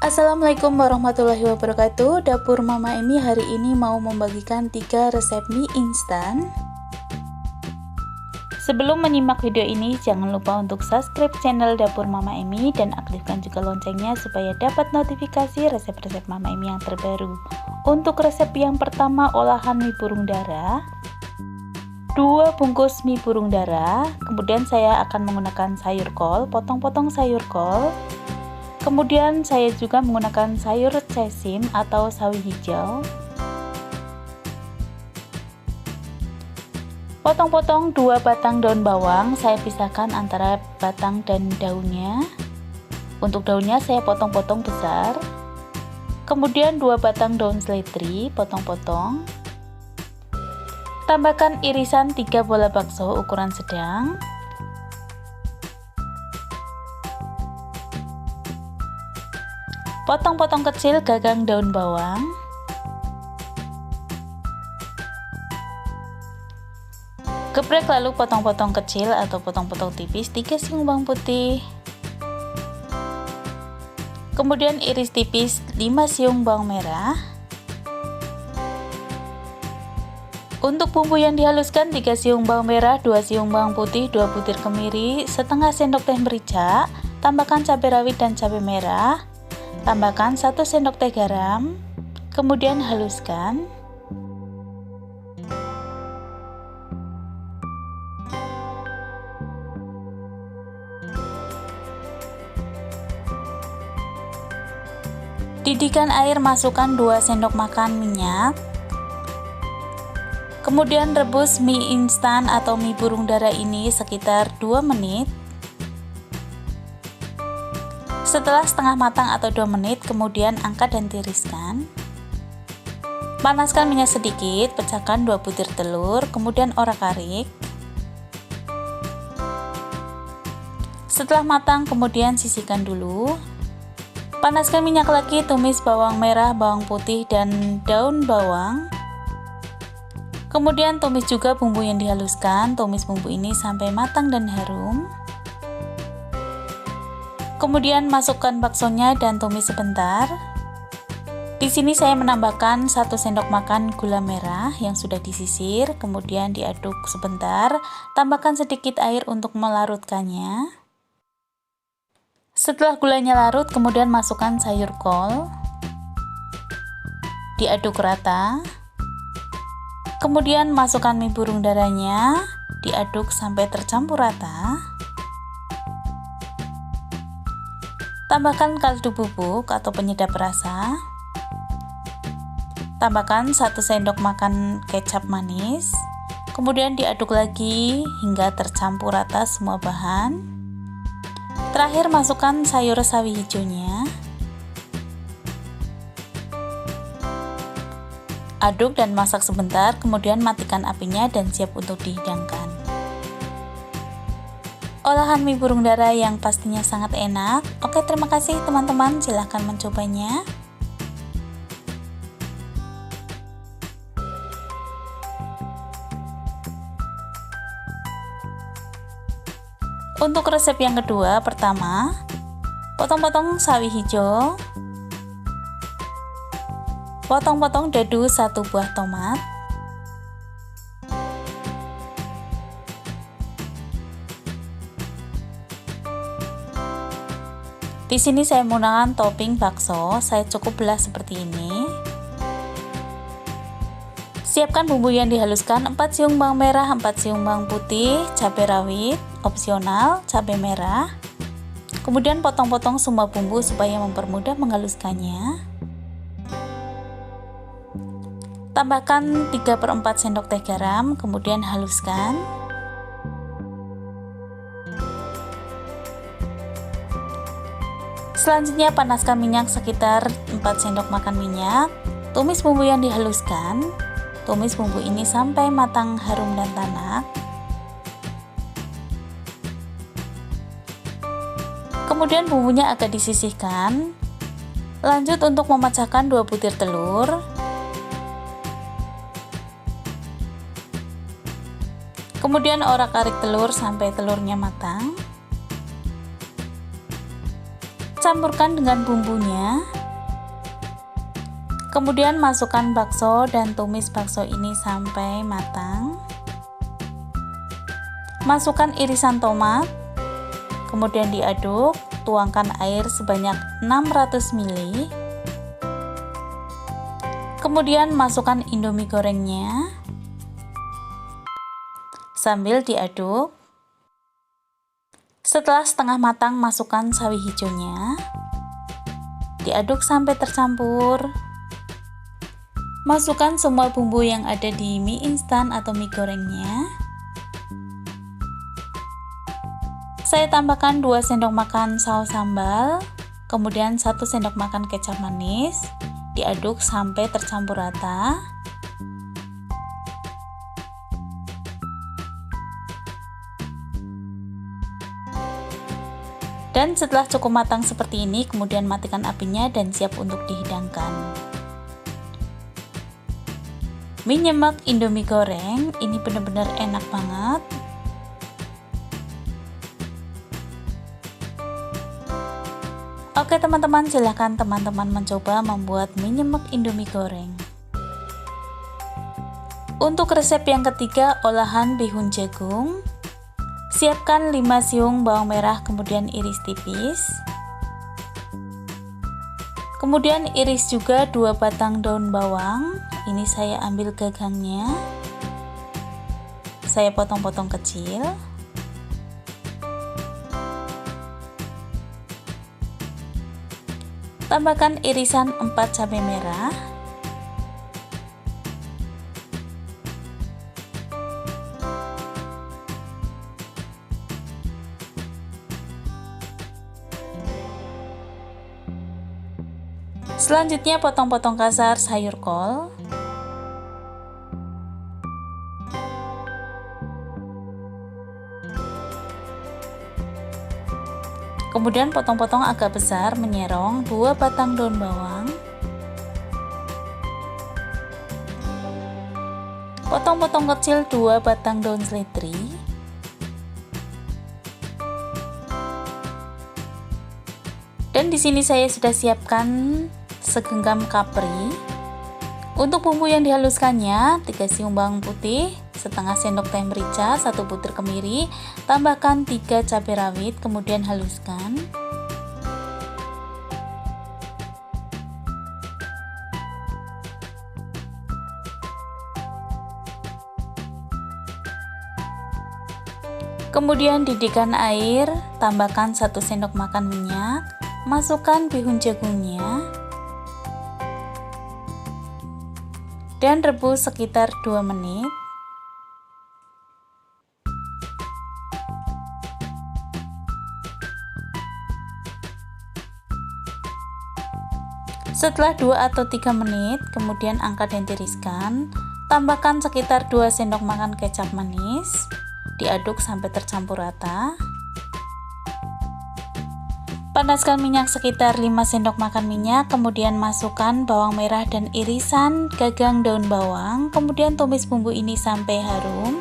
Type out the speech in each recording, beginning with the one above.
Assalamualaikum warahmatullahi wabarakatuh. Dapur Mama Emi hari ini mau membagikan 3 resep mie instan. Sebelum menyimak video ini, jangan lupa untuk subscribe channel Dapur Mama Emi dan aktifkan juga loncengnya supaya dapat notifikasi resep-resep Mama Emi yang terbaru. Untuk resep yang pertama, olahan mie burung dara. 2 bungkus mie burung dara. Kemudian saya akan menggunakan sayur kol, potong-potong sayur kol. Kemudian saya juga menggunakan sayur sesim atau sawi hijau. Potong-potong 2 batang daun bawang, saya pisahkan antara batang dan daunnya. Untuk daunnya saya potong-potong besar. Kemudian 2 batang daun seledri, potong-potong. Tambahkan irisan 3 bola bakso ukuran sedang. Potong-potong kecil gagang daun bawang. Geprek lalu potong-potong kecil atau potong-potong tipis 3 siung bawang putih. Kemudian iris tipis 5 siung bawang merah. Untuk bumbu yang dihaluskan 3 siung bawang merah, 2 siung bawang putih, 2 butir kemiri, setengah sendok teh merica, tambahkan cabai rawit dan cabai merah. Tambahkan 1 sendok teh garam, kemudian haluskan. Didihkan air, masukkan 2 sendok makan minyak. Kemudian rebus mie instan atau mie burung dara ini sekitar 2 menit. Setelah setengah matang atau 2 menit, kemudian angkat dan tiriskan. Panaskan minyak sedikit, pecahkan 2 butir telur, kemudian orak-arik. Setelah matang, kemudian sisihkan dulu. Panaskan minyak lagi, tumis bawang merah, bawang putih, dan daun bawang. Kemudian tumis juga bumbu yang dihaluskan, tumis bumbu ini sampai matang dan harum. Kemudian masukkan baksonya dan tumis sebentar. Di sini saya menambahkan 1 sendok makan gula merah yang sudah disisir, kemudian diaduk sebentar. Tambahkan sedikit air untuk melarutkannya. Setelah gulanya larut, kemudian masukkan sayur kol. Diaduk rata. Kemudian masukkan mie burung daranya, diaduk sampai tercampur rata. Tambahkan kaldu bubuk atau penyedap rasa. Tambahkan 1 sendok makan kecap manis. Kemudian diaduk lagi hingga tercampur rata semua bahan. Terakhir masukkan sayur sawi hijaunya. Aduk dan masak sebentar, kemudian matikan apinya dan siap untuk dihidangkan. Olahan mie burung dara yang pastinya sangat enak. Oke, terima kasih teman-teman, silahkan mencobanya. Untuk resep yang kedua, pertama, potong-potong sawi hijau. Potong-potong dadu 1 buah tomat. Di sini saya menggunakan topping bakso, saya cukup belah seperti ini. Siapkan bumbu yang dihaluskan, 4 siung bawang merah, 4 siung bawang putih, cabai rawit, opsional, cabai merah. Kemudian potong-potong semua bumbu supaya mempermudah menghaluskannya. Tambahkan 3/4 sendok teh garam, kemudian haluskan. Selanjutnya panaskan minyak sekitar 4 sendok makan minyak. Tumis bumbu yang dihaluskan. Tumis bumbu ini sampai matang, harum dan tanak. Kemudian bumbunya agak disisihkan. Lanjut untuk memecahkan 2 butir telur. Kemudian orak-arik telur sampai telurnya matang. Campurkan dengan bumbunya. Kemudian masukkan bakso dan tumis bakso ini sampai matang. Masukkan irisan tomat. Kemudian diaduk, tuangkan air sebanyak 600 ml. Kemudian masukkan indomie gorengnya. Sambil diaduk. Setelah setengah matang, masukkan sawi hijaunya. Diaduk sampai tercampur. Masukkan semua bumbu yang ada di mie instan atau mie gorengnya. Saya tambahkan 2 sendok makan saus sambal, kemudian 1 sendok makan kecap manis. Diaduk sampai tercampur rata. Dan setelah cukup matang seperti ini, kemudian matikan apinya dan siap untuk dihidangkan. Mie nyemek indomie goreng ini benar-benar enak banget. Oke teman-teman, silahkan teman-teman mencoba membuat mie nyemek indomie goreng. Untuk resep yang ketiga, olahan bihun jagung. Siapkan 5 siung bawang merah, kemudian iris tipis. Kemudian iris juga 2 batang daun bawang. Ini saya ambil gagangnya. Saya potong-potong kecil. Tambahkan irisan 4 cabai merah. Selanjutnya potong-potong kasar sayur kol. Kemudian potong-potong agak besar menyerong 2 batang daun bawang. Potong-potong kecil 2 batang daun seledri. Dan di sini saya sudah siapkan segenggam kapri. Untuk bumbu yang dihaluskannya, 3 siung bawang putih, setengah sendok teh merica, 1 butir kemiri, tambahkan 3 cabai rawit, kemudian haluskan. Kemudian didihkan air, tambahkan 1 sendok makan minyak, masukkan bihun jagungnya, dan rebus sekitar 2 menit. Setelah 2 atau 3 menit, kemudian angkat dan tiriskan. Tambahkan sekitar 2 sendok makan kecap manis. Diaduk sampai tercampur rata. Panaskan minyak sekitar 5 sendok makan minyak, kemudian masukkan bawang merah dan irisan gagang daun bawang, kemudian tumis bumbu ini sampai harum.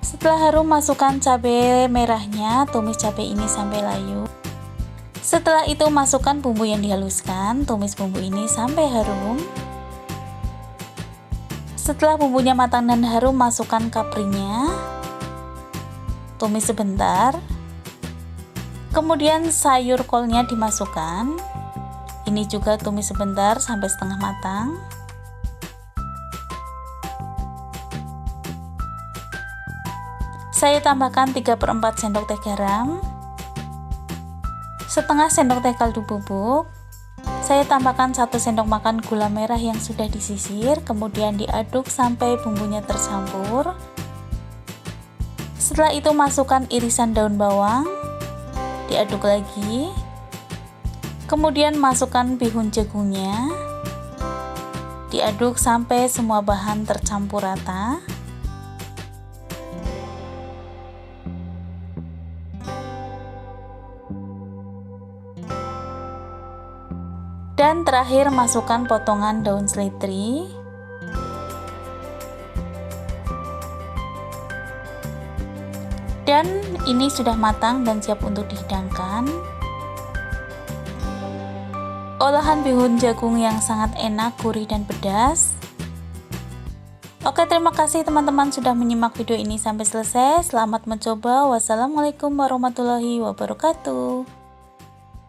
Setelah harum, masukkan cabai merahnya, tumis cabai ini sampai layu. Setelah itu masukkan bumbu yang dihaluskan, tumis bumbu ini sampai harum. Setelah bumbunya matang dan harum, masukkan kaprinya, tumis sebentar. Kemudian sayur kolnya dimasukkan. Ini juga tumis sebentar sampai setengah matang. Saya tambahkan 3/4 sendok teh garam, setengah sendok teh kaldu bubuk. Saya tambahkan 1 sendok makan gula merah yang sudah disisir, kemudian diaduk sampai bumbunya tercampur. Setelah itu masukkan irisan daun bawang, diaduk lagi. Kemudian masukkan bihun jagungnya, diaduk sampai semua bahan tercampur rata. Dan terakhir masukkan potongan daun seledri. Dan ini sudah matang dan siap untuk dihidangkan. olahan bihun jagung yang sangat enak, gurih dan pedas. Oke, terima kasih teman-teman sudah menyimak video ini sampai selesai. Selamat mencoba. Wassalamualaikum warahmatullahi wabarakatuh.